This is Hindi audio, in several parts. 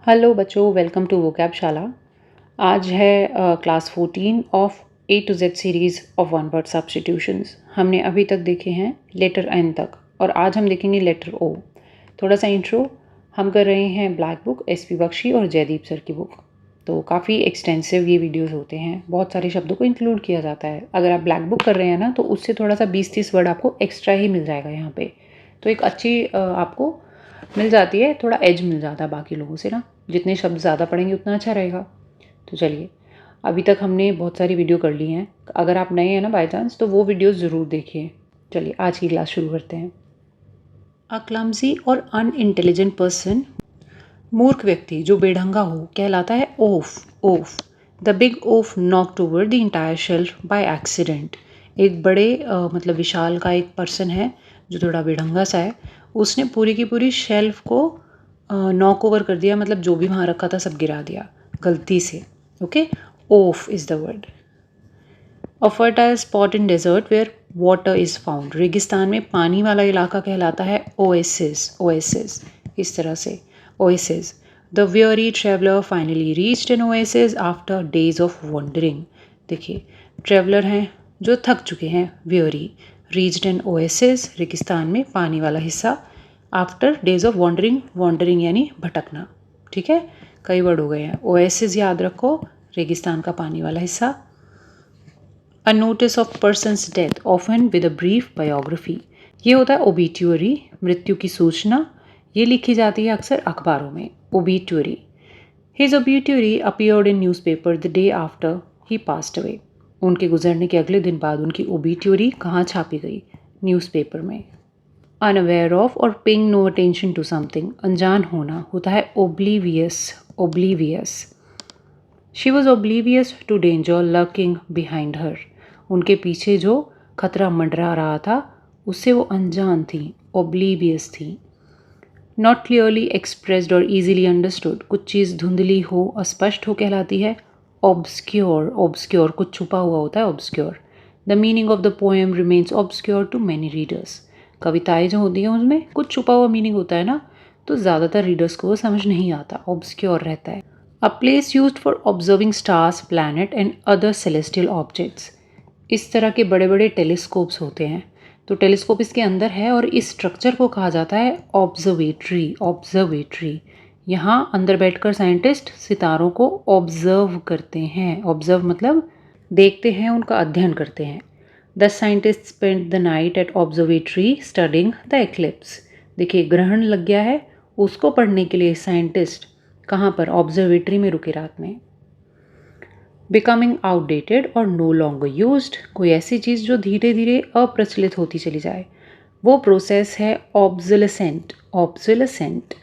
हेलो बच्चों, वेलकम टू वोकैब शाला। आज है class 14 of A to Z series of one word substitutions. हमने अभी तक देखे हैं लेटर एन तक और आज हम देखेंगे लेटर ओ। थोड़ा सा इंट्रो हम कर रहे हैं ब्लैक बुक, एसपी बख्शी और जयदीप सर की बुक। तो काफ़ी एक्सटेंसिव ये वीडियोस होते हैं, बहुत सारे शब्दों को इंक्लूड किया जाता है। अगर आप ब्लैक बुक कर रहे हैं ना तो उससे थोड़ा सा 20-30 वर्ड आपको एक्स्ट्रा ही मिल जाएगा यहाँ पे। तो एक अच्छी आपको मिल जाती है, थोड़ा एज मिल जाता है बाकी लोगों से ना। जितने शब्द ज़्यादा पढ़ेंगे उतना अच्छा रहेगा। तो चलिए, अभी तक हमने बहुत सारी वीडियो कर ली हैं। अगर आप नए हैं ना बाय चांस तो वो वीडियोस ज़रूर देखिए। चलिए आज की क्लास शुरू करते हैं। अ क्लमजी और अनइंटेलिजेंट पर्सन, मूर्ख व्यक्ति जो बेढंगा हो, कहलाता है oaf. Oaf the big oaf knocked over the entire shelf by accident. एक बड़े मतलब विशाल का एक पर्सन है जो थोड़ा बेढंगा सा है, उसने पूरी की पूरी शेल्फ को नॉक ओवर कर दिया, मतलब जो भी वहाँ रखा था सब गिरा दिया गलती से। Okay, oaf is the word. A fertile spot in desert where water is found. रेगिस्तान में पानी वाला इलाका कहलाता है ओएसिस। ओएसिस इस तरह से oasis. The weary traveler finally reached an oasis after days of wandering। देखिए, ट्रेवलर हैं जो थक चुके हैं, weary reached an oasis रेगिस्तान में पानी वाला हिस्सा, after days of wandering, wandering यानी भटकना। ठीक है, कई वर्ड हो गए हैं। ओएसिस याद रखो, रेगिस्तान का पानी वाला हिस्सा। A notice of persons death often with a brief biography. ये होता है ओबिट्यूअरी, मृत्यु की सूचना। ये लिखी जाती है अक्सर अखबारों में, obituary. His obituary appeared in newspaper the day after he passed away. उनके गुजरने के अगले दिन बाद उनकी ओबिट्यूअरी कहाँ छापी गई? न्यूज़पेपर में। Unaware of or paying no attention to something, अनजान होना होता है oblivious. Oblivious. She was oblivious to danger lurking behind her. उनके पीछे जो खतरा मंडरा रहा था उससे वो अनजान थी, ओब्लीवियस थी। नॉट क्लियरली एक्सप्रेस्ड और ईजिली अंडरस्टूड, कुछ चीज़ धुंधली हो, अस्पष्ट हो, कहलाती है ऑब्सक्योर। ऑब्सक्योर कुछ छुपा हुआ होता है, obscure. The meaning of the poem remains obscure to many readers. कविताएं जो होती हैं उसमें कुछ छुपा हुआ मीनिंग होता है ना, तो ज़्यादातर रीडर्स को वो समझ नहीं आता, ऑब्सक्योर रहता है। A place used for observing stars, planet and other celestial objects. इस तरह के बड़े बड़े टेलीस्कोप्स होते हैं, तो टेलीस्कोप इसके अंदर है और इस स्ट्रक्चर को कहा जाता है ऑब्जर्वेटरी। ऑब्जर्वेटरी, यहाँ अंदर बैठकर साइंटिस्ट सितारों को ऑब्जर्व करते हैं। ऑब्जर्व मतलब देखते हैं, उनका अध्ययन करते हैं। The scientist spend the night at observatory studying the eclipse. देखिए, ग्रहण लग गया है, उसको पढ़ने के लिए साइंटिस्ट कहाँ पर? ऑब्जर्वेटरी में रुके रात में। बिकमिंग आउटडेटेड और नो लॉन्गर यूज्ड, कोई ऐसी चीज़ जो धीरे धीरे अप्रचलित होती चली जाए, वो प्रोसेस है obsolescent. Obsolescent.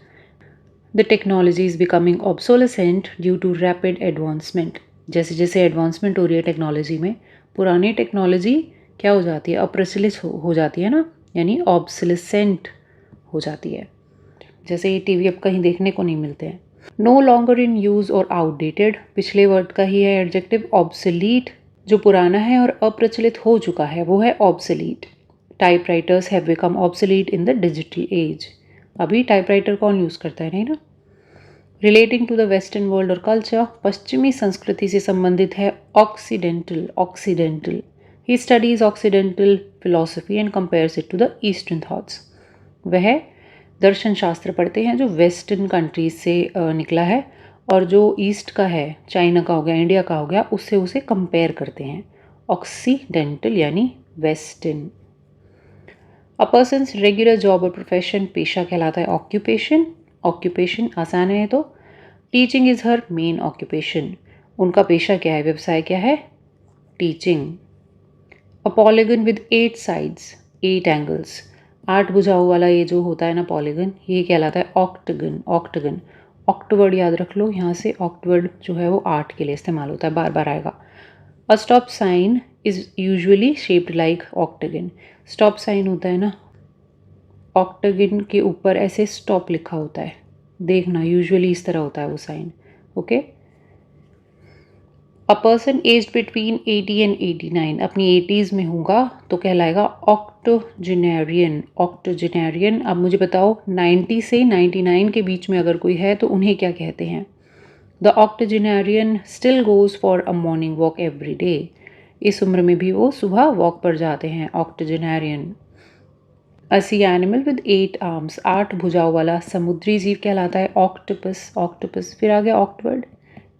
The technology is becoming obsolescent due to rapid advancement. जैसे जैसे एडवांसमेंट हो रही है टेक्नोलॉजी में, पुरानी टेक्नोलॉजी क्या हो जाती है? अप्रचलित हो जाती है ना, यानी ऑब्सोलेसेंट हो जाती है। जैसे ये टीवी अब कहीं देखने को नहीं मिलते हैं। नो लॉन्गर इन यूज़ और आउटडेटेड, पिछले वर्ड का ही है एडजेक्टिव। ऑब्सोलीट, जो पुराना है और अप्रचलित हो चुका है वो है obsolete. Typewriters have become obsolete in the digital age. अभी टाइपराइटर कौन यूज़ करता है? नहीं ना। Relating to the western world और कल्चर, पश्चिमी संस्कृति से संबंधित है occidental. Occidental, he studies occidental philosophy and compares it to the eastern thoughts. वह दर्शन शास्त्र पढ़ते हैं जो वेस्टर्न कंट्रीज से निकला है और जो ईस्ट का है, चाइना का हो गया, इंडिया का हो गया, उससे उसे कंपेयर करते हैं। ऑक्सीडेंटल यानी वेस्टर्न। अ पर्सन्स रेगुलर जॉब और प्रोफेशन, पेशा कहलाता है ऑक्यूपेशन। ऑक्यूपेशन आसान है तो। Teaching is her main occupation, उनका पेशा क्या है, व्यवसाय क्या है? Teaching. A polygon with 8 sides, 8 angles, 8 भुजाओं वाला ये जो होता है ना पॉलीगन, ये कहलाता है ऑक्टगन। ऑक्टगन, ऑक्टवर्ड याद रख लो, यहाँ से ऑक्टवर्ड जो है वो 8 के लिए इस्तेमाल होता है, बार बार आएगा। A stop sign is usually shaped like octagon. Stop sign होता है ना, ऑक्टगन के ऊपर ऐसे स्टॉप लिखा होता है, देखना यूजुअली इस तरह होता है वो sign. Okay. A person aged between 80 and 89 अपनी 80s में होगा तो कहलाएगा ऑक्टोजेनेरियन। ऑक्टोजेनेरियन। अब मुझे बताओ 90 से 99 के बीच में अगर कोई है तो उन्हें क्या कहते हैं? The octogenarian still goes for a morning walk every day. इस उम्र में भी वो सुबह वॉक पर जाते हैं, octogenarian. A sea animal with 8 arms, 8 भुजाओं वाला समुद्री जीव कहलाता है ऑक्टोपस। ऑक्टोपस। फिर आ गया ऑक्टवर्ड,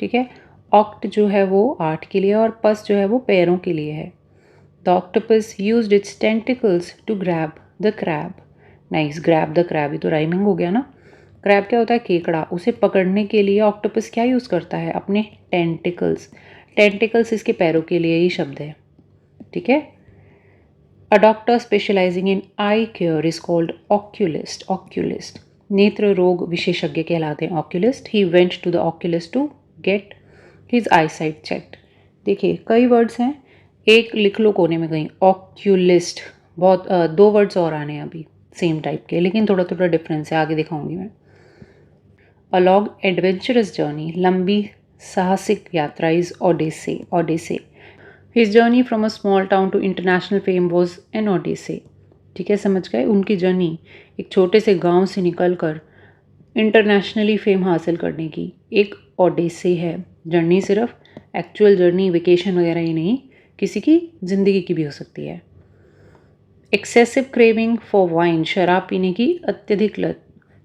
ठीक है। ऑक्ट जो है वो 8 के लिए और पस जो है वो पैरों के लिए है। The octopus used its tentacles to grab the crab. Nice, grab the crab, ये तो राइमिंग हो गया ना। क्रैब क्या होता है? केकड़ा। उसे पकड़ने के लिए ऑक्टोपस क्या यूज़ करता है? अपने टेंटिकल्स। टेंटिकल्स इसके पैरों के लिए ही शब्द है, ठीक है। A doctor specialising in eye care is called oculist. Oculist नेत्र रोग विशेषज्ञ कहलाते हैं oculist. He went to the oculist to get his eyesight checked. देखिए कई वर्ड्स हैं, एक लिख लो कोने में कहीं, ऑक्यूलिस्ट। बहुत दो वर्ड्स और आने हैं अभी सेम टाइप के, लेकिन थोड़ा थोड़ा डिफरेंस है, आगे दिखाऊंगी मैं। अ लॉन्ग एडवेंचरस जर्नी, लंबी साहसिक यात्रा is odyssey. Odyssey. His journey from a small town to international fame was an odyssey. ठीक है, समझ गए? उनकी जर्नी एक छोटे से गांव से निकलकर इंटरनेशनली फेम हासिल करने की एक ओडेसे है। जर्नी सिर्फ एक्चुअल जर्नी, वेकेशन वगैरह ही नहीं, किसी की ज़िंदगी की भी हो सकती है। एक्सेसिव क्रेविंग फॉर वाइन, शराब पीने की अत्यधिक लत।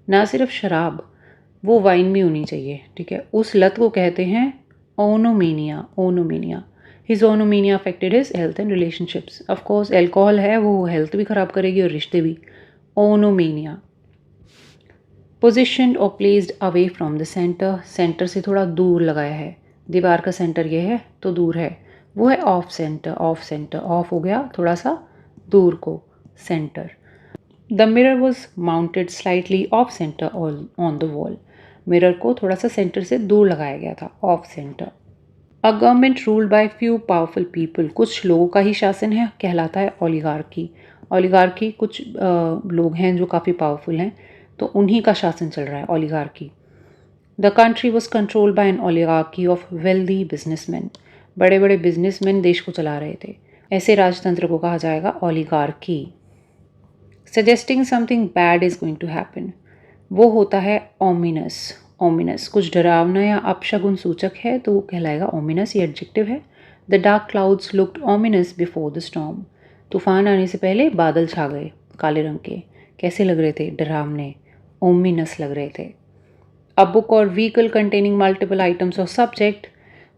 ना सिर्फ शराब, वो वाइन भी होनी चाहिए, ठीक है। उस लत को कहते हैं oinomania. Oinomania. His oinomania affected his health and relationships. Of course alcohol है, वो हेल्थ भी ख़राब करेगी और रिश्ते भी। ओनोमेनिया। पोजिशन्ड और placed away from the centre, centre से थोड़ा दूर लगाया है। दीवार का सेंटर ये है तो दूर है, वो है of centre. Of centre, of हो गया थोड़ा सा दूर को, centre. The mirror was mounted slightly of centre on the wall. Mirror को थोड़ा सा सेंटर से दूर लगाया गया था, of centre. A government ruled by few powerful people, कुछ लोगों का ही शासन है, कहलाता है ओलिगार्की। ओलिगार्की कुछ लोग हैं जो काफ़ी पावरफुल हैं, तो उन्हीं का शासन चल रहा है, oligarchy. The country was controlled by an oligarchy of wealthy businessman. बड़े बड़े बिजनेसमैन देश को चला रहे थे, ऐसे राजतंत्र को कहा जाएगा oligarchy. Suggesting something bad is going to happen, वो होता है ओमिनस। ओमिनस कुछ डरावना या अपशगुन सूचक है तो वो कहलाएगा ओमिनस, ये एडजेक्टिव है। The dark clouds looked ominous before the storm, तूफान आने से पहले बादल छा गए काले रंग के। कैसे लग रहे थे? डरावने, ओमिनस लग रहे थे। अ बुक और vehicle containing multiple items of subject,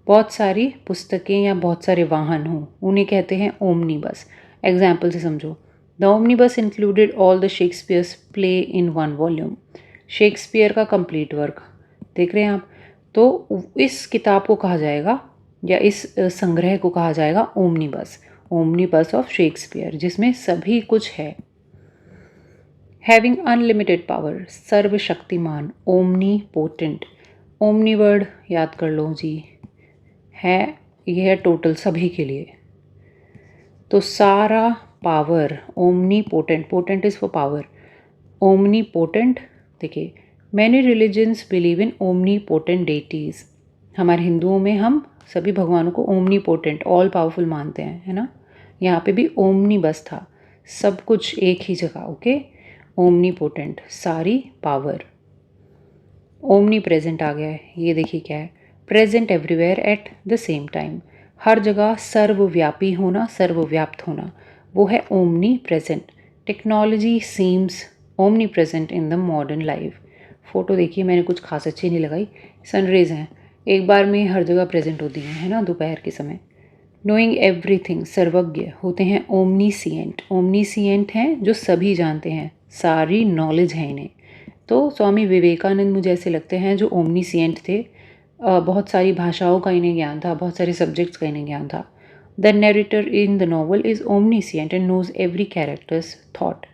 बहुत सारी पुस्तकें या बहुत सारे वाहन हों, उन्हें कहते हैं ओमनीबस। एग्जाम्पल से समझो, the omnibus included all the Shakespeare's play in one volume. Shakespeare का कंप्लीट वर्क, देख रहे हैं आप? तो इस किताब को कहा जाएगा या इस संग्रह को कहा जाएगा ओमनीबस। ओमनीबस ऑफ शेक्सपियर, जिसमें सभी कुछ है। हैविंग अनलिमिटेड पावर, सर्वशक्तिमान, ओमनी पोटेंट। ओमनी वर्ड याद कर लो जी, है यह है टोटल सभी के लिए, तो सारा power, omnipotent. Potent is for power, omnipotent. देखिए, many religions believe in omnipotent deities. हमारे हिंदुओं में हम सभी भगवानों को ओमनी पोटेंट, ऑल पावरफुल मानते हैं, है ना। यहाँ पे भी ओमनी बस था, सब कुछ एक ही जगह, ओके। ओमनी पोटेंट, सारी पावर। ओमनी प्रेजेंट आ गया है, ये देखिए क्या है, present everywhere at the same time. हर जगह सर्वव्यापी होना, सर्वव्याप्त होना, वो है omnipresent. Technology seems omnipresent in the modern life. Photo देखिए, मैंने कुछ खास अच्छी नहीं लगाई, सनरेज हैं, एक बार में हर जगह प्रेजेंट होती हैं, है ना, दोपहर के समय। नोइंग एवरीथिंग, सर्वज्ञ होते हैं ओमनीसिएंट। ओमनीसिएंट हैं जो सभी जानते हैं, सारी नॉलेज है इन्हें। तो स्वामी विवेकानंद मुझे ऐसे लगते हैं जो ओमनीसिएंट थे। बहुत सारी भाषाओं का इन्हें ज्ञान था, बहुत सारे सब्जेक्ट्स का इन्हें ज्ञान था। The narrator in the novel is omniscient and knows every character's thought.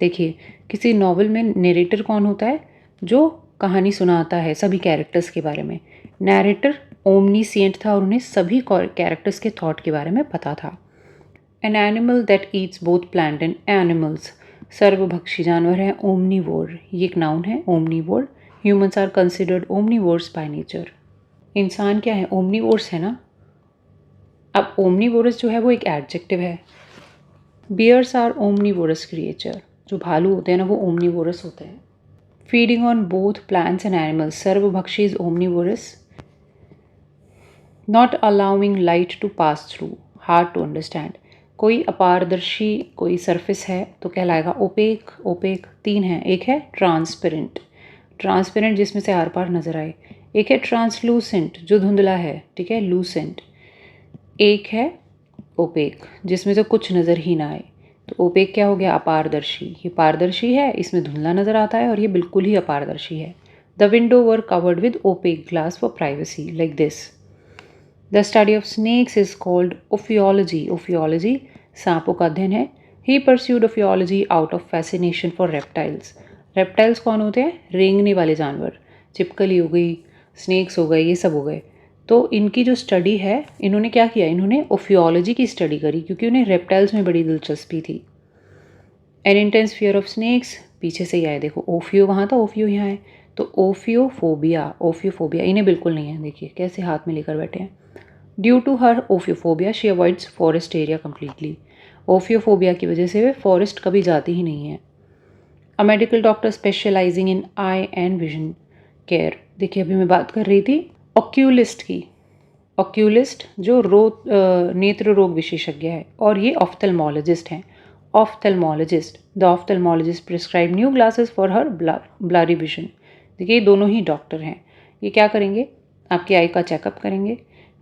देखिए, किसी नॉवल में नरेटर कौन होता है? जो कहानी सुनाता है सभी कैरेक्टर्स के बारे में। नरेटर ओमनीसिएंट था और उन्हें सभी कैरेक्टर्स के थॉट के बारे में पता था। An animal that eats both plant and animals, सर्वभक्षी जानवर है ओमनीवोर, ये एक नाउन है omnivore. Humans are considered omnivores by nature. इंसान क्या है? ओमनीवोर्स है ना। अब ओमनीवोरस जो है वो एक एडजेक्टिव है। बियर्स आर ओमनीवोरस क्रिएचर, जो भालू होते हैं ना वो ओमनीवोरस होते हैं। Feeding on both plants and animals, सर्वभक्षी is omnivorous. Not allowing light to pass through, hard to understand, कोई अपारदर्शी कोई सरफेस है तो कहलाएगा ओपेक। ओपेक 3 है, एक है ट्रांसपेरेंट, ट्रांसपेरेंट जिसमें से आर पार नजर आए, एक है ट्रांसलूसेंट जो धुंधला है, ठीक है, लूसेंट, एक है ओपेक जिसमें से कुछ नज़र ही ना आए। तो ओपेक क्या हो गया, अपारदर्शी, ये पारदर्शी है, इसमें धुंधला नज़र आता है और ये बिल्कुल ही अपारदर्शी है। The window were covered with opaque glass for privacy, like this. The study of snakes is called ophiology, ophiology सांपों का अध्ययन है। He pursued ophiology out of fascination for reptiles. Reptiles कौन होते हैं, रेंगने वाले जानवर, छिपकली हो गई, स्नेक्स हो गए, ये सब हो गए। तो इनकी जो स्टडी है, इन्होंने क्या किया, इन्होंने ओफियोलॉजी की स्टडी करी क्योंकि उन्हें रेप्टाइल्स में बड़ी दिलचस्पी थी। N intense fear of snakes, पीछे से ही आए, देखो ओफियो वहाँ था, ओफियो यहाँ है, तो ओफियोफोबिया, ओफियोफोबिया इन्हें बिल्कुल नहीं है, देखिए कैसे हाथ में लेकर बैठे हैं। Due to her ophiophobia she avoids forest area completely, ophiophobia की वजह से वे फॉरेस्ट कभी जाती ही नहीं है। A medical doctor specialising in I and vision care, देखिए अभी मैं बात कर रही थी ऑक्यूलिस्ट की, ऑक्यूलिस्ट जो नेत्र रोग विशेषज्ञ है, और ये ऑफ्थेल्मोलॉजिस्ट हैं, ophthalmologist. The ophthalmologist prescribe new glasses for her blurry vision. देखिए ये दोनों ही डॉक्टर हैं, ये क्या करेंगे, आपकी आई का चेकअप करेंगे,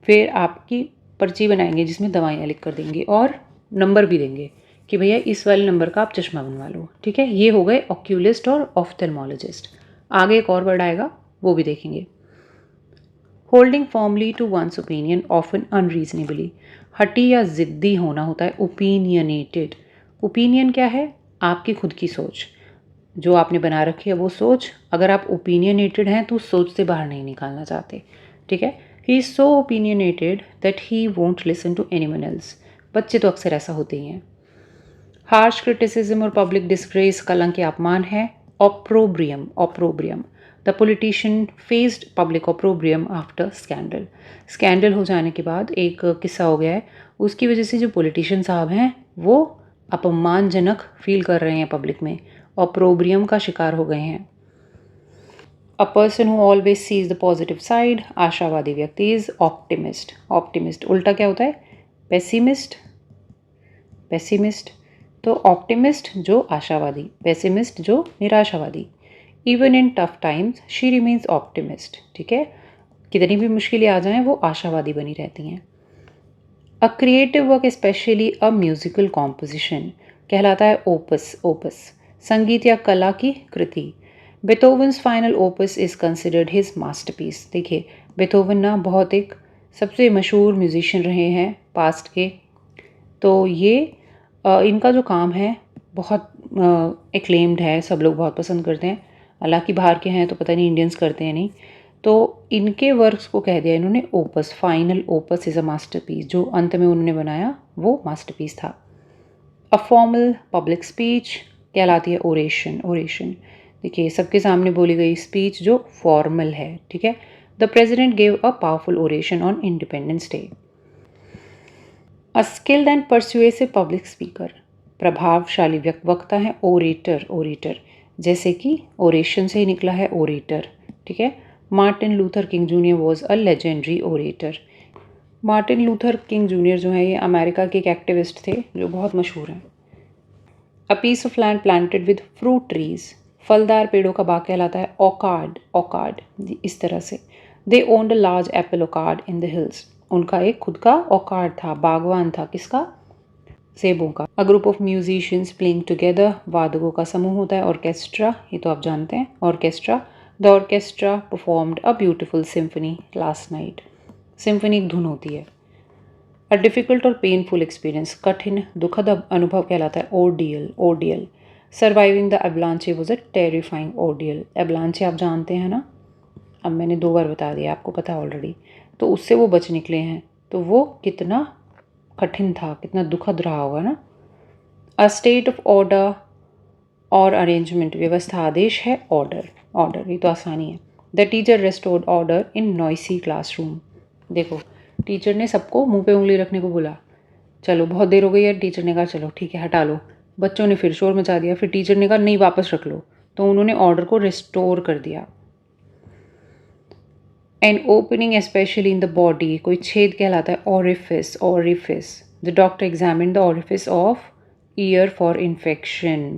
फिर आपकी पर्ची बनाएंगे जिसमें दवाइयाँ लिख कर देंगे और नंबर भी देंगे कि भैया इस वाले नंबर का आप चश्मा बनवा लो, ठीक है। ये हो गए ऑक्यूलिस्ट और ऑफ्थेल्मोलॉजिस्ट। आगे एक और वर्ड आएगा वो भी देखेंगे। Holding formally to one's opinion often unreasonably, हटी या ज़िद्दी होना होता है ओपिनियनेटेड। ओपिनियन क्या है, आपकी खुद की सोच, जो आपने बना रखी है वो सोच। अगर आप ओपिनियनेटेड हैं तो उस सोच से बाहर नहीं निकालना चाहते, ठीक है। He is so opinionated that he won't listen to anyone else, बच्चे तो अक्सर ऐसा होते ही हैं। हार्श क्रिटिसिज्म और पब्लिक डिस्ग्रेस, कलंक या अपमान है। Opprobrium, opprobrium, the politician faced public opprobrium after scandal, scandal हो जाने के बाद एक किस्सा हो गया है, उसकी वजह से जो पॉलिटिशियन साहब हैं वो अपमानजनक फील कर रहे हैं पब्लिक में, ऑप्रोब्रियम का शिकार हो गए हैं। A person who always sees the positive side, आशावादी व्यक्ति इज ऑप्टिमिस्ट। ऑप्टिमिस्ट उल्टा क्या होता है, पेसिमिस्ट, पेसिमिस्ट। तो ऑप्टिमिस्ट जो आशावादी, पेसिमिस्ट जो निराशावादी। Even in tough times she remains optimist, ठीक है, कितनी भी मुश्किलें आ जाएं वो आशावादी बनी रहती हैं। A creative work specially a musical composition कहलाता है ओपस, ओपस संगीत या कला की कृति। Beethoven's final opus is considered his masterpiece. देखिए बेथोवन ना बहुत एक सबसे मशहूर म्यूजिशियन रहे हैं पास्ट के, तो ये इनका जो काम है बहुत एक्लेम्ड है, सब लोग बहुत पसंद करते हैं। हालांकि बाहर के हैं तो पता नहीं इंडियंस करते हैं नहीं, तो इनके वर्क्स को कह दिया इन्होंने opus, final opus is a masterpiece, जो अंत में उन्होंने बनाया वो मास्टरपीस था। अ फॉर्मल पब्लिक स्पीच कहलाती है ओरेशन, ओरेशन देखिए सबके सामने बोली गई स्पीच जो फॉर्मल है, ठीक है। The president gave a powerful oration on independence day. A skilled and persuasive public speaker, प्रभावशाली वक्ता है ओरेटर, ओरेटर जैसे कि ओरेशन से ही निकला है ओरेटर, ठीक है। Martin Luther king junior was a legendary orator. Martin Luther king junior जो है ये अमेरिका के एक एक्टिविस्ट थे जो बहुत मशहूर हैं। A piece of land planted with fruit trees, फलदार पेड़ों का बाग कहलाता है ऑकार्ड, ऑकार्ड इस तरह से। They owned a large apple orchard in the hills, उनका एक खुद का ऑकार्ड था, बागवान था, किसका, सेबों का। A group of musicians playing together, वादकों का समूह होता है ऑर्केस्ट्रा, ये तो आप जानते हैं orchestra. The orchestra performed a beautiful symphony last night, symphony एक धुन होती है। अ डिफ़िकल्ट और पेनफुल एक्सपीरियंस, कठिन दुखद अनुभव कहलाता है ordeal, ordeal. Surviving the avalanche was a terrifying ordeal, avalanche आप जानते हैं ना, अब मैंने 2 बार बता दिया, आपको पता है ऑलरेडी, तो उससे वो बच निकले हैं, तो वो कितना कठिन था, कितना दुखद रहा होगा ना। अ स्टेट ऑफ ऑर्डर और अरेंजमेंट, व्यवस्था आदेश है ऑर्डर, ऑर्डर ये तो आसानी है। The teacher restored order in noisy classroom, देखो टीचर ने सबको मुंह पे उंगली रखने को बोला। चलो बहुत देर हो गई है, टीचर ने कहा चलो ठीक है हटा लो। बच्चों ने फिर शोर मचा दिया, फिर टीचर ने कहा नहीं वापस रख लो, तो उन्होंने ऑर्डर को रिस्टोर कर दिया। An opening specially in the body, कोई छेद कहलाता है orifice. Orifice, the doctor examine the orifice of year for infection.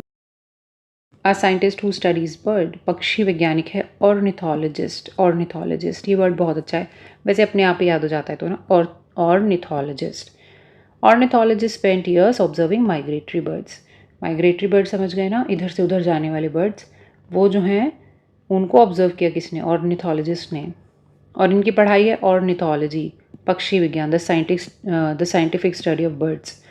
A scientist who studies bird, पक्षी वैज्ञानिक है ऑर्निथोलॉजिस्ट। ऑर्निथोलॉजिस्ट ये वर्ड बहुत अच्छा है, वैसे अपने आप ही याद हो जाता है तो ना, ornithologist. Ornithologist spent years observing migratory birds. Migratory bird समझ गए ना, इधर से उधर जाने वाले बर्ड्स, वो जो हैं उनको ऑब्जर्व किया किसने? ऑर्निथोलॉजिस्ट ने। और इनकी पढ़ाई है ऑर्निथोलॉजी, पक्षी विज्ञान, the scientific study of birds.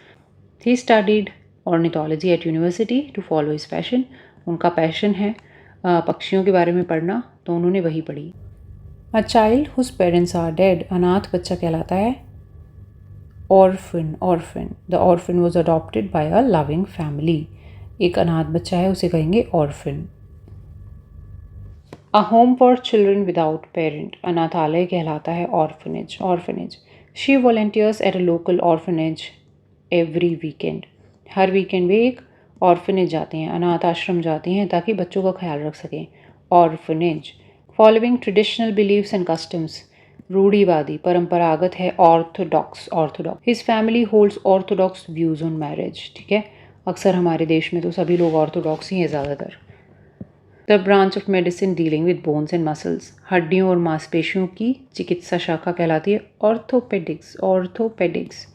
He studied ornithology at university to follow his passion. उनका पैशन है पक्षियों के बारे में पढ़ना, तो उन्होंने वही पढ़ी। A child whose parents are dead, अनाथ बच्चा कहलाता है orphan. Orphan, the orphan was adopted by a loving family. एक अनाथ बच्चा है उसे कहेंगे orphan. A home for children without parent, अनाथालय कहलाता है orphanage. Orphanage, she volunteers at a local orphanage every weekend. हर वीकेंड वे एक ऑर्फनेज जाते हैं, अनाथ आश्रम जाते हैं ताकि बच्चों का ख्याल रख सकें। Orphanage. Following traditional beliefs and customs, रूढ़िवादी, परंपरागत है। Orthodox, orthodox, his family holds orthodox views on marriage. ठीक है, अक्सर हमारे देश में तो सभी लोग ऑर्थोडॉक्स ही हैं ज़्यादातर। The branch of medicine dealing with bones and muscles, हड्डियों और मांसपेशियों की चिकित्सा शाखा कहलाती है ऑर्थोपेडिक्स। ऑर्थोपेडिक्स,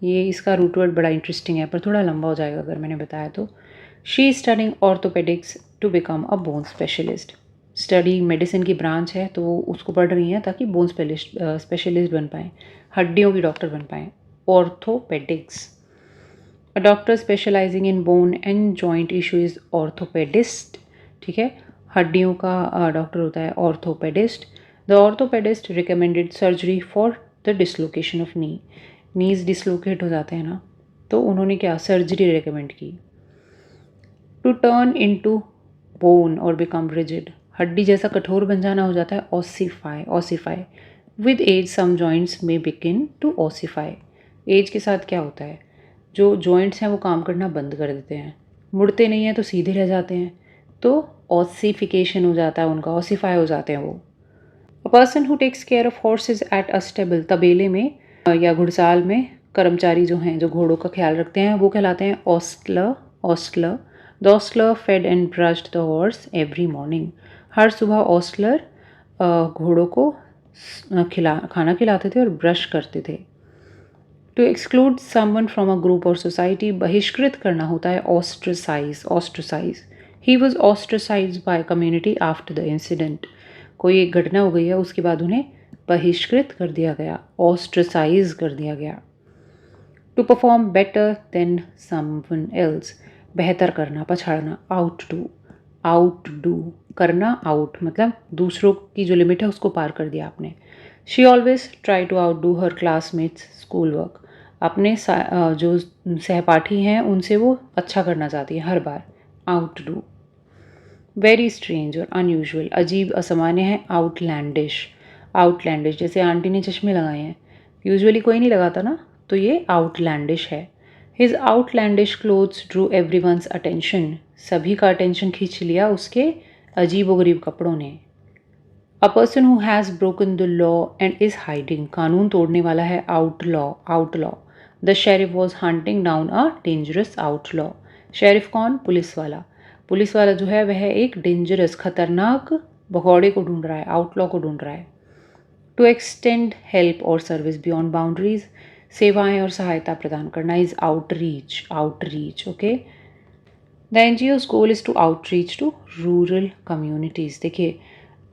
ये इसका रूट वर्ड बड़ा इंटरेस्टिंग है पर थोड़ा लंबा हो जाएगा अगर मैंने बताया तो। She studying orthopaedics to become a bone specialist. Study medicine की ब्रांच है तो वो उसको पढ़ रही हैं ताकि बोन स्पेशलिस्ट बन पाएँ, हड्डियों की डॉक्टर बन पाएँ। Orthopaedics. A doctor specialising in bone and joint issue is orthopaedist. ठीक है, हड्डियों का डॉक्टर होता है orthopaedist. The orthopaedist recommended surgery for the dislocation of knee. Knees dislocate हो जाते हैं ना, तो उन्होंने क्या सर्जरी रिकमेंड की। टू टर्न इनटू बोन और बिकम रिजिड, हड्डी जैसा कठोर बन जाना हो जाता है ossify. Ossify. With age some joints में बिगिन टू ऑसिफाई। एज के साथ क्या होता है, जो जॉइंट्स हैं वो काम करना बंद कर देते हैं, मुड़ते नहीं हैं तो सीधे रह जाते हैं, तो ऑसिफिकेशन हो जाता है उनका, ऑसिफाई हो जाते हैं वो। A person who takes care of horses at a stable, तबेले में या घुड़साल में कर्मचारी जो हैं जो घोड़ों का ख्याल रखते हैं वो कहलाते हैं ostler. Ostler. The ostler fed and brushed the horse every morning. हर सुबह ऑस्टलर घोड़ों को खाना खिलाते थे और ब्रश करते थे। To exclude someone from a group or society, बहिष्कृत करना होता है ostracise. Ostracise. He was ostracise by community after the incident. कोई एक घटना हो गई है उसके बाद उन्हें बहिष्कृत कर दिया गया, ऑस्ट्रसाइज कर दिया गया। To perform better than someone else, बेहतर करना, पछाड़ना। Outdo. आउट डू करना, आउट मतलब दूसरों की जो लिमिट है उसको पार कर दिया आपने। She always try to outdo her classmates school work, अपने जो सहपाठी हैं उनसे वो अच्छा करना चाहती है हर बार। Outdo. Very strange or unusual, अजीब असामान्य है। आउटलैंडिश। आउटलैंडिश, जैसे आंटी ने चश्मे लगाए हैं, यूजुअली कोई नहीं लगाता ना, तो ये आउटलैंडिश है। His outlandish clothes Drew everyone's attention, सभी का अटेंशन खींच लिया उसके अजीब व गरीब कपड़ों ने। अ person who has broken the law and is hiding, कानून तोड़ने वाला है outlaw. Outlaw. The sheriff was hunting down a dangerous outlaw. Sheriff कौन? पुलिस वाला। पुलिस वाला जो है वह एक डेंजरस, खतरनाक भगौड़े को ढूंढ रहा है, आउटलॉ को ढूंढ रहा है। टू एक्सटेंड हेल्प और सर्विस बियॉन्ड बाउंड्रीज, सेवाएं और सहायता प्रदान करना is outreach. Outreach, okay. The NGOs goal is to outreach to rural communities. देखिए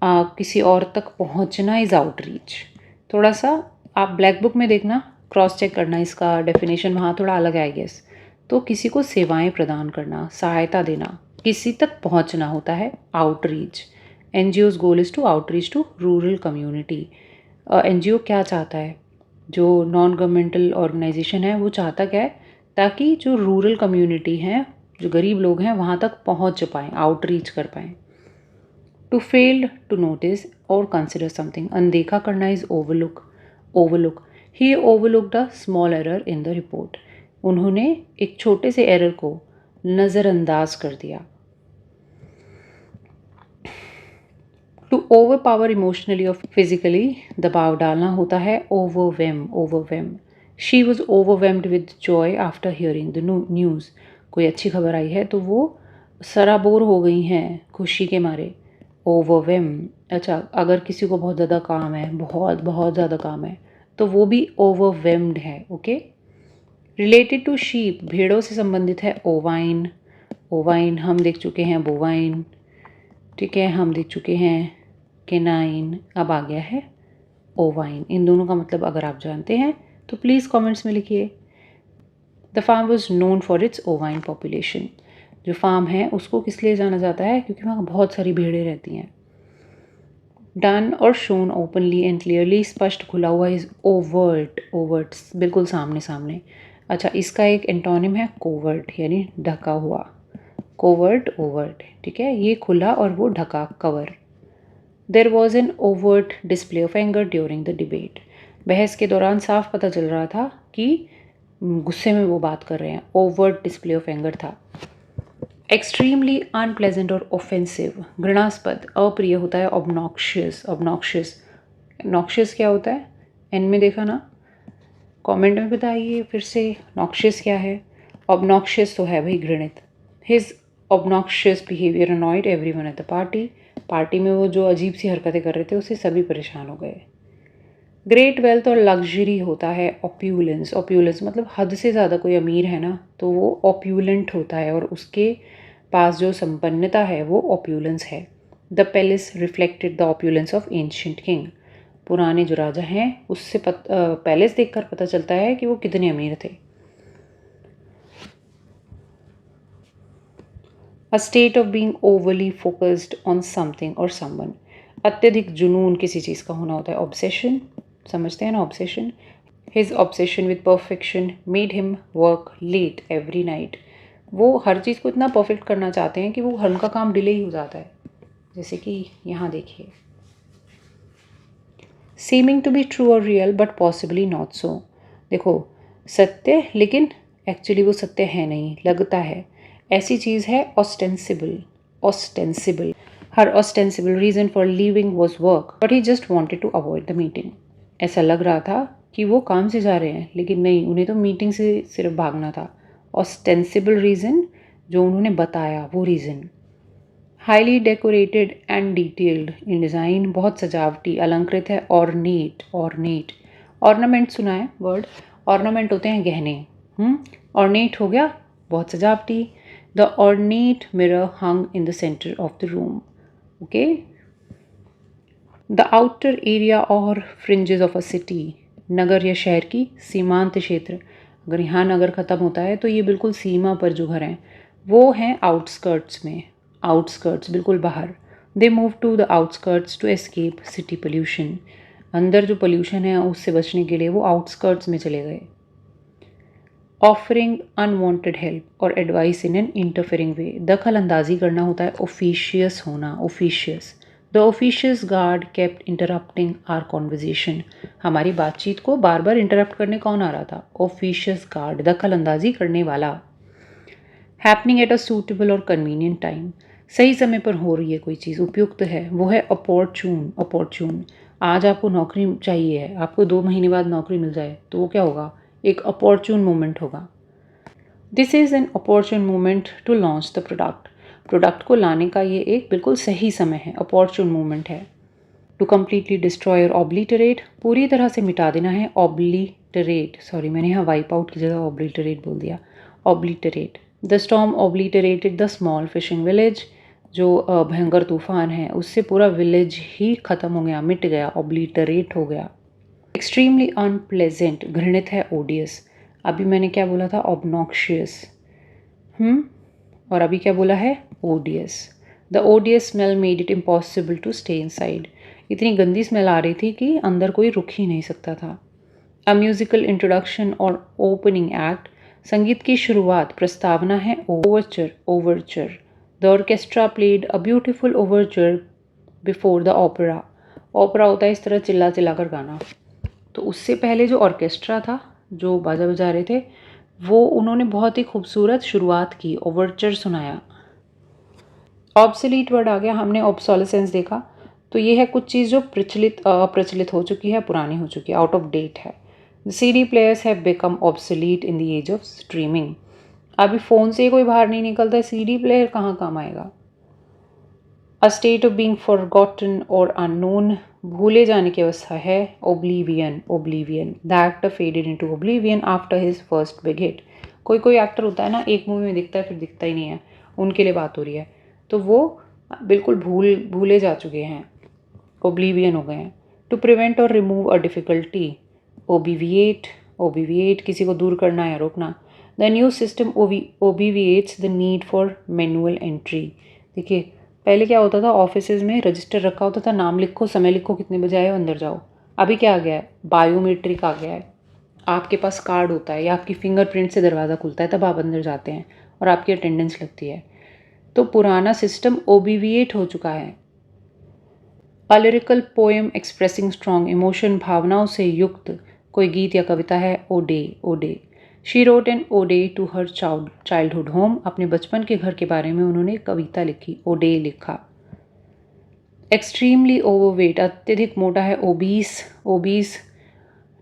किसी और तक पहुंचना इज़ आउटरीच। थोड़ा सा आप ब्लैक बुक में देखना, क्रॉस चेक करना, इसका डेफिनेशन वहाँ थोड़ा अलग है आई गेस। तो किसी को सेवाएं प्रदान करना, सहायता देना, किसी तक पहुंचना होता है outreach. NGOs goal is to outreach to rural community. NGO क्या चाहता है, जो नॉन गवर्नमेंटल ऑर्गेनाइजेशन है वो चाहता क्या है, ताकि जो रूरल कम्युनिटी हैं, जो गरीब लोग हैं वहाँ तक पहुँच पाएँ, आउटरीच कर पाएँ। To fail to notice or consider something, अनदेखा करना is overlook. Overlook. He overlooked a small error in the report. उन्होंने एक छोटे से एरर को नज़रअंदाज कर दिया। To overpower emotionally or physically, दबाव डालना होता है overwhelm. She was overwhelmed with joy after hearing the news. कोई अच्छी खबर आई है तो वो सराबोर हो गई हैं खुशी के मारे। ओवरवेम, अच्छा अगर किसी को बहुत ज़्यादा काम है, बहुत बहुत ज़्यादा काम है, तो वो भी ओवरवेम्ड है। ओके। रिलेटेड टू शीप, भेड़ों से संबंधित है ओवाइन। ओवाइन हम देख चुके हैं, बोवाइन, ठीक है, हम देख चुके हैं केनाइन, अब आ गया है ओवाइन। इन दोनों का मतलब अगर आप जानते हैं तो प्लीज़ कमेंट्स में लिखिए। The farm was known for its ovine population. जो फार्म है उसको किस लिए जाना जाता है? क्योंकि वहाँ बहुत सारी भेड़ें रहती हैं। डन और शोन ओपनली एंड क्लियरली, स्पष्ट खुला हुआ, इज ओवर्ट, ओवर्ट्स बिल्कुल सामने सामने। अच्छा, इसका एक एंटोनिम है कोवर्ट, यानी ढका हुआ। कोवर्ट, ओवर्ट, ठीक है, ये खुला और वो ढका, cover. There was an overt display of anger during the debate. बहस के दौरान साफ पता चल रहा था कि गुस्से में वो बात कर रहे हैं। ओवर्ट डिस्प्ले ऑफ एंगर था। एक्सट्रीमली अनप्लेजेंट और ऑफेंसिव, घृणास्पद, अप्रिय होता है ऑब्नॉक्शियस। नॉक्शियस क्या होता है? एन में देखा ना? कमेंट में बताइए फिर से, नॉक्शियस क्या है? ऑब्नॉक्शियस तो है भाई घृणित। His obnoxious behaviour annoyed everyone at the party. Party में वो जो अजीब सी हरकतें कर रहे थे उससे सभी परेशान हो गए। ग्रेट वेल्थ और लग्जरी होता है ऑप्यूलेंस। ऑप्यूलेंस मतलब हद से ज़्यादा कोई अमीर है ना तो वो ऑप्यूलेंट होता है, और उसके पास जो संपन्नता है वो ऑप्यूलेंस है। The palace reflected the opulence of ancient king. पुराने जो राजा हैं उससे पैलेस देखकर पता चलता है कि वो कितने अमीर थे। अ state of being overly focused on something और समवन। अत्यधिक जुनून किसी चीज़ का होना होता है ऑब्सेशन, समझते हैं ना obsession. His obsession with perfection made him work late every night. वो हर चीज़ को इतना परफेक्ट करना चाहते हैं कि वो उनका काम डिले ही हो जाता है। जैसे कि यहाँ देखिए, सीमिंग टू बी ट्रू और real but possibly not so. देखो, सत्य लेकिन एक्चुअली वो सत्य है नहीं, लगता है। ऐसी चीज़ है ostensible. Ostensible, her ostensible reason for leaving was work but he just wanted to avoid the meeting. ऐसा लग रहा था कि वो काम से जा रहे हैं लेकिन नहीं, उन्हें तो मीटिंग से सिर्फ भागना था। ऑस्टेंसिबल रीज़न, जो उन्होंने बताया वो reason. Highly decorated and detailed in design, बहुत सजावटी, अलंकृत है। ऑर्नेट, ऑर्नेट, ऑर्नामेंट सुना है वर्ड? ऑर्नामेंट होते हैं गहने। ऑर्नेट हो गया बहुत सजावटी। The ornate mirror hung in the centre of the room. Okay. The outer area और फ्रिंजेस ऑफ अ सिटी, नगर या शहर की सीमांत क्षेत्र। अगर यहाँ नगर ख़त्म होता है तो ये बिल्कुल सीमा पर जो घर हैं वो हैं आउटस्कर्ट्स में। आउटस्कर्ट्स बिल्कुल बाहर। They move to the outskirts to escape city pollution. अंदर जो पोल्यूशन है उससे बचने के लिए वो आउटस्कर्ट्स में चले गए। ऑफरिंग अनवांटेड हेल्प और advice in an interfering way, दखल अंदाजी करना होता है ऑफिशियस होना, officious. The officious guard kept interrupting our conversation. हमारी बातचीत को बार बार इंटरप्ट करने कौन आ रहा था? ऑफिशियस गार्ड, दखल अंदाजी करने वाला। हैपनिंग एट अ सूटेबल और कन्वीनियंट टाइम, सही समय पर हो रही है कोई चीज़, उपयुक्त है, वो है अपॉर्चून। अपॉर्चून, आज आपको नौकरी चाहिए है, आपको 2 महीने बाद नौकरी मिल जाए तो वो क्या होगा? एक अपॉर्चून मोमेंट होगा। This is an opportune moment to launch the product. Product को लाने का ये एक बिल्कुल सही समय है, अपॉर्चून मोमेंट है। टू कम्प्लीटली डिस्ट्रॉय और ऑब्लिटरेट, पूरी तरह से मिटा देना है। ऑब्लिटरेट, सॉरी मैंने यहाँ वाइप आउट की जगह ऑब्लिटरेट बोल दिया। Obliterate. The storm obliterated the small fishing village. जो भयंकर तूफान है उससे पूरा विलेज ही ख़त्म हो गया, मिट गया, ऑब्लिटरेट हो गया। एक्सट्रीमली अनप्लेजेंट, घृणित है, ओडियस। अभी मैंने क्या बोला था? ऑब्नॉक्शियस। और अभी क्या बोला है? Odious. The odious smell made it impossible to stay inside. इतनी गंदी स्मेल आ रही थी कि अंदर कोई रुक ही नहीं सकता था। अ म्यूजिकल इंट्रोडक्शन और ओपनिंग एक्ट, संगीत की शुरुआत, प्रस्तावना है। Overture, Overture. The orchestra played a beautiful Overture before the opera. Opera होता है इस तरह चिल्ला चिल्ला कर गाना। तो उससे पहले जो ऑर्केस्ट्रा था, जो बाजा बजा रहे थे, वो उन्होंने बहुत ही खूबसूरत शुरुआत की, ओवरचर सुनाया। ऑब्सोलीट वर्ड आ गया, हमने ऑब्सोलेसेंस देखा। तो ये है कुछ चीज़ जो अप्रचलित हो चुकी है, पुरानी हो चुकी है, आउट ऑफ डेट है। The CD players have become obsolete in the age of streaming. अभी फ़ोन से कोई बाहर नहीं निकलता है, CD प्लेयर कहाँ काम आएगा। A state of being forgotten और अननोन, भूले जाने की अवस्था है। Oblivion, oblivion, the actor faded into oblivion after his first big hit. कोई कोई एक्टर होता है ना, एक मूवी में दिखता है फिर दिखता ही नहीं है, उनके लिए बात हो रही है। तो वो बिल्कुल भूले जा चुके हैं, ओब्लीवियन हो गए हैं। टू प्रिवेंट और remove a difficulty, obviate, obviate, किसी को दूर करना या रोकना। The new system obviates the need for manual entry. देखिए, पहले क्या होता था, ऑफिसेज में रजिस्टर रखा होता था, नाम लिखो, समय लिखो, कितने बजे आए हो, अंदर जाओ। अभी क्या आ गया है, बायोमेट्रिक आ गया है। आपके पास कार्ड होता है या आपकी फिंगरप्रिंट से दरवाज़ा खुलता है, तब आप अंदर जाते हैं और आपकी अटेंडेंस लगती है। तो पुराना सिस्टम ओबिविएट हो चुका है। A lyrical poem expressing strong emotion, भावनाओं से युक्त कोई गीत या कविता है। Ode, ode. She wrote an ode to her childhood home, अपने बचपन के घर के बारे में उन्होंने कविता लिखी, ओडे लिखा। एक्सट्रीमली ओवरवेट, अत्यधिक मोटा है, ओबीस, ओबीस,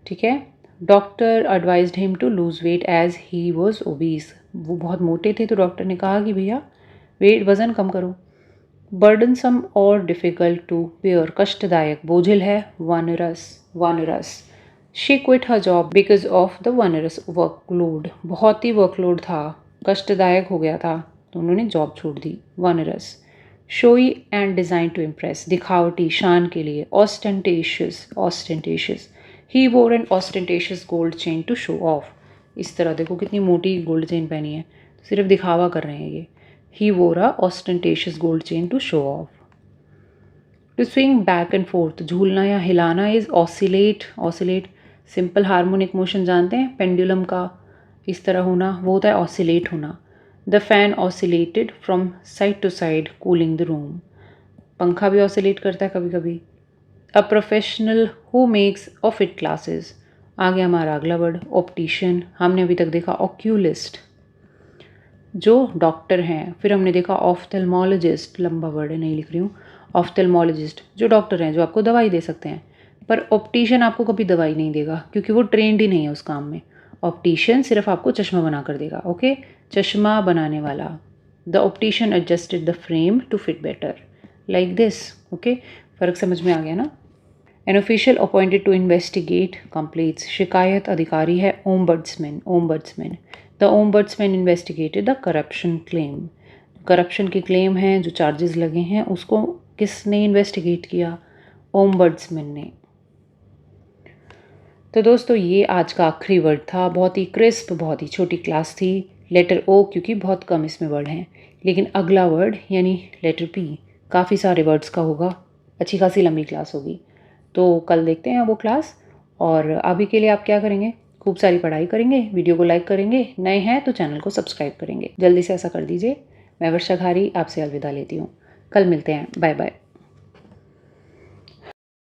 ठीक है। Doctor advised him to lose weight as he was obese, वो बहुत मोटे थे तो डॉक्टर ने कहा कि भैया वज़न कम करो। बर्डनसम और डिफ़िकल्ट टू बेयर, कष्टदायक, बोझिल है, onerous, onerous. She quit her job because of the onerous workload, बहुत ही वर्कलोड था, कष्टदायक हो गया था, तो उन्होंने जॉब छोड़ दी, onerous. Showy and designed to impress, दिखावटी, शान के लिए। Ostentatious, ostentatious. He wore an ostentatious gold chain to show off, इस तरह देखो कितनी मोटी गोल्ड चेन पहनी है, सिर्फ दिखावा कर रहे हैं ये। He wore a ostentatious gold chain to show off. To swing back and forth, झूलना या हिलाना is oscillate, oscillate, simple harmonic motion जानते हैं, पेंडुलम का इस तरह होना, वो होता है oscillate होना। The fan oscillated from side to side, cooling the room. पंखा भी oscillate करता है कभी कभी। A professional who makes or fit glasses, आ गया हमारा अगला वर्ड, ऑप्टिशियन। हमने अभी तक देखा ऑक्यूलिस्ट, जो डॉक्टर हैं। फिर हमने देखा ऑफ्थेल्मोलॉजिस्ट, लंबा वर्ड है, नहीं लिख रही हूँ। ऑफ्थेल्मोलॉजिस्ट जो डॉक्टर हैं, जो आपको दवाई दे सकते हैं। पर ऑप्टिशियन आपको कभी दवाई नहीं देगा, क्योंकि वो ट्रेंड ही नहीं है उस काम में। ऑप्टिशियन सिर्फ आपको चश्मा बना कर देगा, ओके, चश्मा बनाने वाला। The optician adjusted the frame to fit better, like this, okay. फ़र्क समझ में आ गया ना। An official appointed to investigate complaints, शिकायत अधिकारी है, ombudsman, ombudsman. The ombudsman investigated the corruption claim, corruption के क्लेम हैं, जो चार्जेस लगे हैं, उसको किसने इन्वेस्टिगेट किया, ओम्बड्समैन ने। तो दोस्तों ये आज का आखिरी वर्ड था, बहुत ही क्रिस्प, बहुत ही छोटी क्लास थी। लेटर ओ क्योंकि बहुत कम इसमें वर्ड हैं, लेकिन अगला वर्ड यानी लेटर पी काफ़ी सारे वर्ड्स का होगा, अच्छी खासी लंबी क्लास होगी। तो कल देखते हैं वो क्लास। और अभी के लिए आप क्या करेंगे, खूब सारी पढ़ाई करेंगे, वीडियो को लाइक करेंगे, नए हैं तो चैनल को सब्सक्राइब करेंगे, जल्दी से ऐसा कर दीजिए। मैं वर्षा घारी आपसे अलविदा लेती हूँ, कल मिलते हैं, बाय बाय।